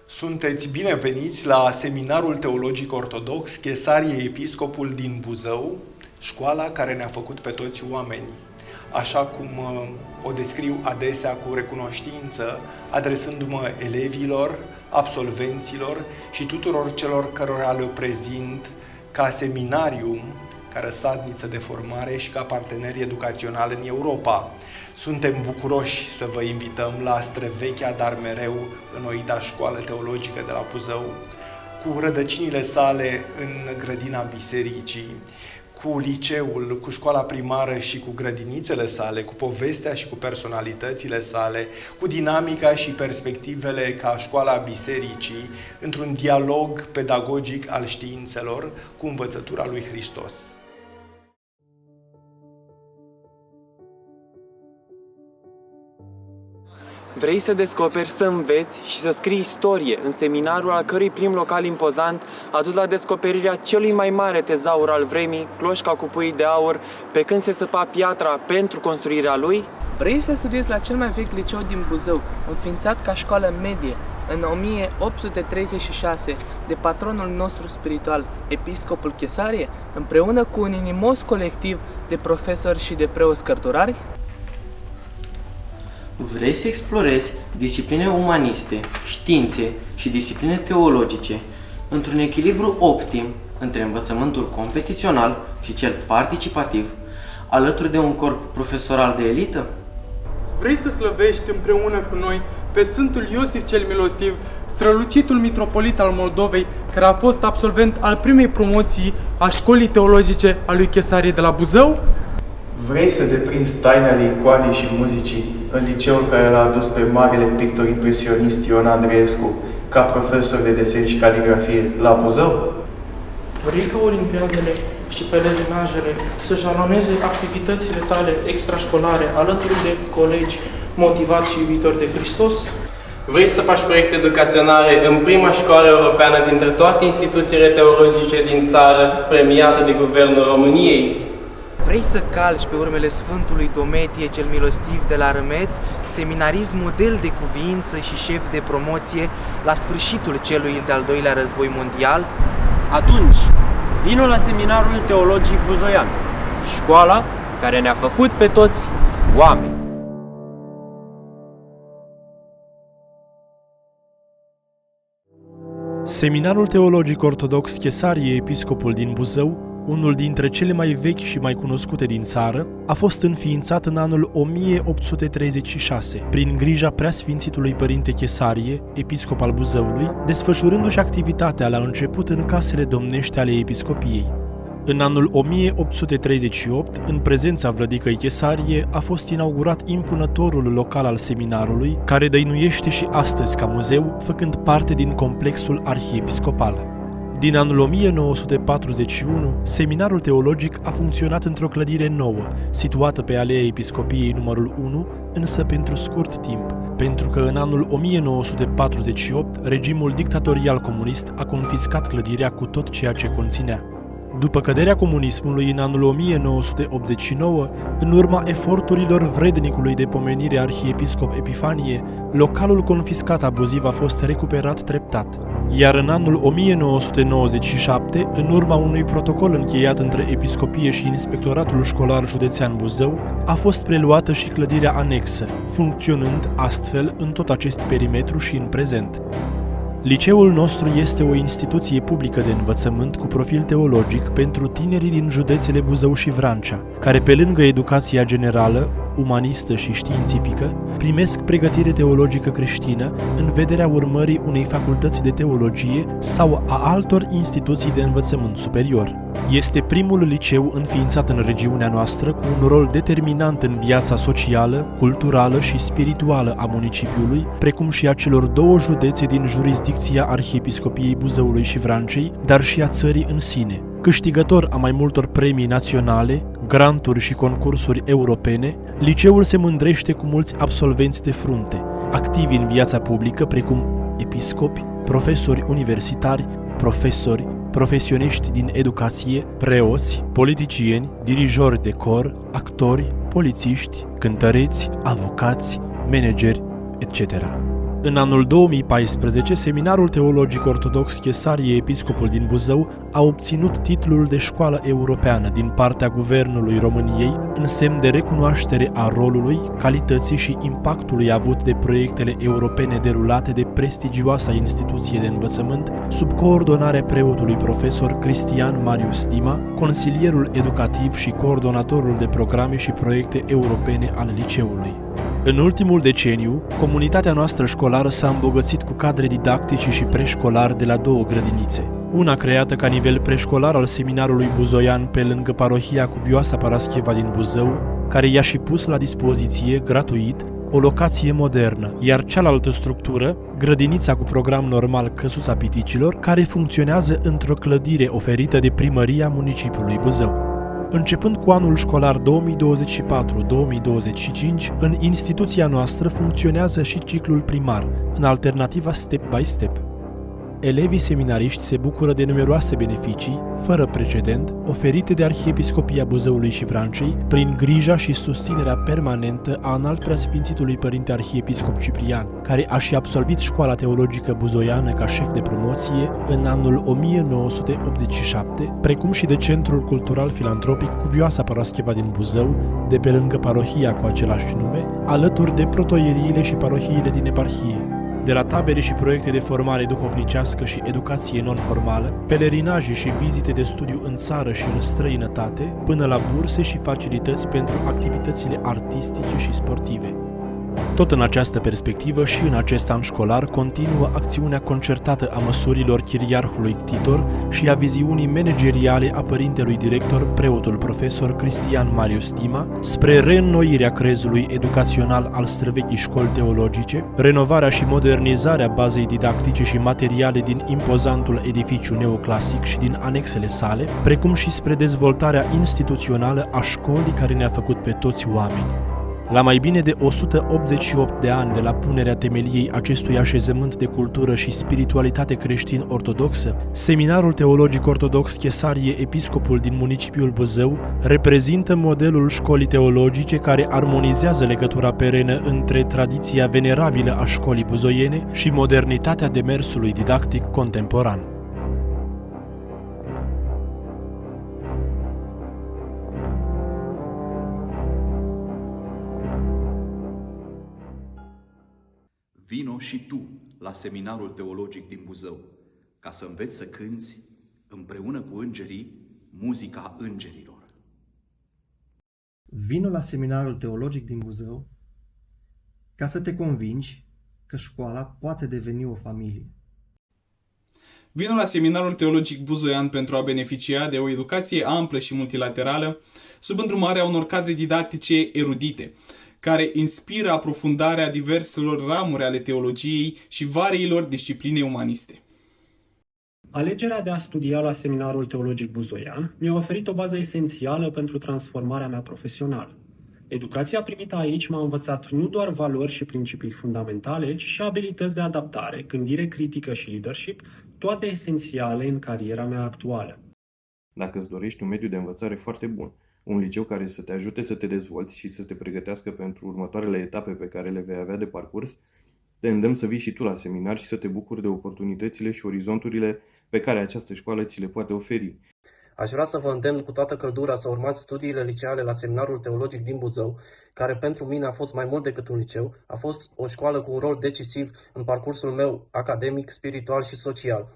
Sunteți bineveniți la Seminarul Teologic Ortodox Chesarie Episcopul din Buzău, școala care ne-a făcut pe toți oamenii. Așa cum o descriu adesea cu recunoștință, adresându-mă elevilor, absolvenților și tuturor celor cărora le prezint ca seminarium, ca răsadniță de formare și ca parteneri educaționali în Europa. Suntem bucuroși să vă invităm la străvechea, dar mereu înnoita școală teologică de la Buzău, cu rădăcinile sale în grădina bisericii, cu liceul, cu școala primară și cu grădinițele sale, cu povestea și cu personalitățile sale, cu dinamica și perspectivele ca școala bisericii, într-un dialog pedagogic al științelor cu învățătura lui Hristos. Vrei să descoperi, să înveți și să scrii istorie în seminarul al cărui prim local impozant a dus la descoperirea celui mai mare tezaur al vremii, cloșca cu pui de aur, pe când se săpa piatra pentru construirea lui? Vrei să studiezi la cel mai vechi liceu din Buzău, înființat ca școală medie în 1836 de patronul nostru spiritual, Episcopul Chesarie, împreună cu un inimos colectiv de profesori și de preoți cărturari? Vrei să explorezi discipline umaniste, științe și discipline teologice într-un echilibru optim între învățământul competițional și cel participativ, alături de un corp profesoral de elită? Vrei să slăvești împreună cu noi pe Sfântul Iosif cel Milostiv, strălucitul mitropolit al Moldovei, care a fost absolvent al primei promoții a școlii teologice a lui Chesarie de la Buzău? Vrei să deprinzi tainele icoanei și muzicii în liceul care l-a adus pe marele pictor impresionist Ion Andreescu ca profesor de desen și caligrafie la Buzău? Vrei ca olimpiadele și pelerinajele să jaloneze activitățile tale extrașcolare alături de colegi motivați și iubitori de Hristos? Vrei să faci proiecte educaționale în prima școală europeană dintre toate instituțiile teologice din țară, premiată de Guvernul României? Vrei să calci pe urmele Sfântului Dometie cel Milostiv de la Râmeț, seminarist model de cuviință și șef de promoție la sfârșitul celui de-al doilea război mondial? Atunci, vino la Seminarul Teologic Buzoian, școala care ne-a făcut pe toți oameni. Seminarul Teologic Ortodox Chesarie Episcopul din Buzău, unul dintre cele mai vechi și mai cunoscute din țară, a fost înființat în anul 1836, prin grija Preasfințitului Părinte Chesarie, episcop al Buzăului, desfășurându-și activitatea la început în casele domnești ale episcopiei. În anul 1838, în prezența vlădicăi Chesarie, a fost inaugurat impunătorul local al seminarului, care dăinuiește și astăzi ca muzeu, făcând parte din complexul arhiepiscopal. Din anul 1941, seminarul teologic a funcționat într-o clădire nouă, situată pe Aleea Episcopiei numărul 1, însă pentru scurt timp, pentru că în anul 1948 regimul dictatorial comunist a confiscat clădirea cu tot ceea ce conținea. După căderea comunismului în anul 1989, în urma eforturilor vrednicului de pomenire arhiepiscop Epifanie, localul confiscat abuziv a fost recuperat treptat. Iar în anul 1997, în urma unui protocol încheiat între Episcopie și Inspectoratul Școlar Județean Buzău, a fost preluată și clădirea anexă, funcționând astfel în tot acest perimetru și în prezent. Liceul nostru este o instituție publică de învățământ cu profil teologic pentru tinerii din județele Buzău și Vrancea, care pe lângă educația generală, umanistă și științifică, primesc pregătire teologică creștină în vederea urmării unei facultăți de teologie sau a altor instituții de învățământ superior. Este primul liceu înființat în regiunea noastră cu un rol determinant în viața socială, culturală și spirituală a municipiului, precum și a celor două județe din jurisdicția Arhiepiscopiei Buzăului și Vrancei, dar și a țării în sine. Câștigător a mai multor premii naționale, granturi și concursuri europene, liceul se mândrește cu mulți absolvenți de frunte, activi în viața publică precum episcopi, profesori universitari, profesori, profesioniști din educație, preoți, politicieni, dirijori de cor, actori, polițiști, cântăreți, avocați, manageri, etc. În anul 2014, Seminarul Teologic Ortodox Chesarie Episcopul din Buzău a obținut titlul de școală europeană din partea Guvernului României în semn de recunoaștere a rolului, calității și impactului avut de proiectele europene derulate de prestigioasa instituție de învățământ sub coordonarea preotului profesor Cristian Marius Dima, consilierul educativ și coordonatorul de programe și proiecte europene al liceului. În ultimul deceniu, comunitatea noastră școlară s-a îmbogățit cu cadre didactici și preșcolari de la 2 grădinițe. Una creată ca nivel preșcolar al Seminarului Buzoian pe lângă parohia Cuvioasa Parascheva din Buzău, care i-a și pus la dispoziție, gratuit, o locație modernă, iar cealaltă structură, grădinița cu program normal Căsuța Piticilor, care funcționează într-o clădire oferită de primăria municipiului Buzău. Începând cu anul școlar 2024-2025, în instituția noastră funcționează și ciclul primar, în alternativa Step by Step. Elevii seminariști se bucură de numeroase beneficii, fără precedent, oferite de Arhiepiscopia Buzăului și Vrancei, prin grija și susținerea permanentă a Înaltpreasfințitului Părinte Arhiepiscop Ciprian, care a și absolvit școala teologică buzoiană ca șef de promoție în anul 1987, precum și de Centrul Cultural Filantropic Cuvioasa Parascheva din Buzău, de pe lângă parohia cu același nume, alături de protoieriile și parohiile din eparhie. De la tabere și proiecte de formare duhovnicească și educație non-formală, pelerinaje și vizite de studiu în țară și în străinătate, până la burse și facilități pentru activitățile artistice și sportive. Tot în această perspectivă și în acest an școlar continuă acțiunea concertată a măsurilor chiriarhului Titor și a viziunii manageriale a părintelui director, preotul profesor Cristian Marius Dima, spre reînnoirea crezului educațional al străvechii școli teologice, renovarea și modernizarea bazei didactice și materiale din impozantul edificiu neoclasic și din anexele sale, precum și spre dezvoltarea instituțională a școlii care ne-a făcut pe toți oameni. La mai bine de 188 de ani de la punerea temeliei acestui așezământ de cultură și spiritualitate creștin-ortodoxă, Seminarul Teologic Ortodox Chesarie Episcopul din municipiul Buzău reprezintă modelul școlii teologice care armonizează legătura perenă între tradiția venerabilă a școlii buzoiene și modernitatea demersului didactic contemporan. Vino și tu la Seminarul Teologic din Buzău, ca să înveți să cânți împreună cu îngerii muzica îngerilor. Vino la Seminarul Teologic din Buzău ca să te convingi că școala poate deveni o familie. Vino la Seminarul Teologic Buzoian pentru a beneficia de o educație amplă și multilaterală sub îndrumarea unor cadre didactice erudite, care inspiră aprofundarea diverselor ramuri ale teologiei și variilor discipline umaniste. Alegerea de a studia la Seminarul Teologic Buzoian mi-a oferit o bază esențială pentru transformarea mea profesională. Educația primită aici m-a învățat nu doar valori și principii fundamentale, ci și abilități de adaptare, gândire critică și leadership, toate esențiale în cariera mea actuală. Dacă îți dorești un mediu de învățare foarte bun, un liceu care să te ajute să te dezvolți și să te pregătească pentru următoarele etape pe care le vei avea de parcurs, te îndemn să vii și tu la seminar și să te bucuri de oportunitățile și orizonturile pe care această școală ți le poate oferi. Aș vrea să vă îndemn cu toată căldura să urmați studiile liceale la Seminarul Teologic din Buzău, care pentru mine a fost mai mult decât un liceu, a fost o școală cu un rol decisiv în parcursul meu academic, spiritual și social.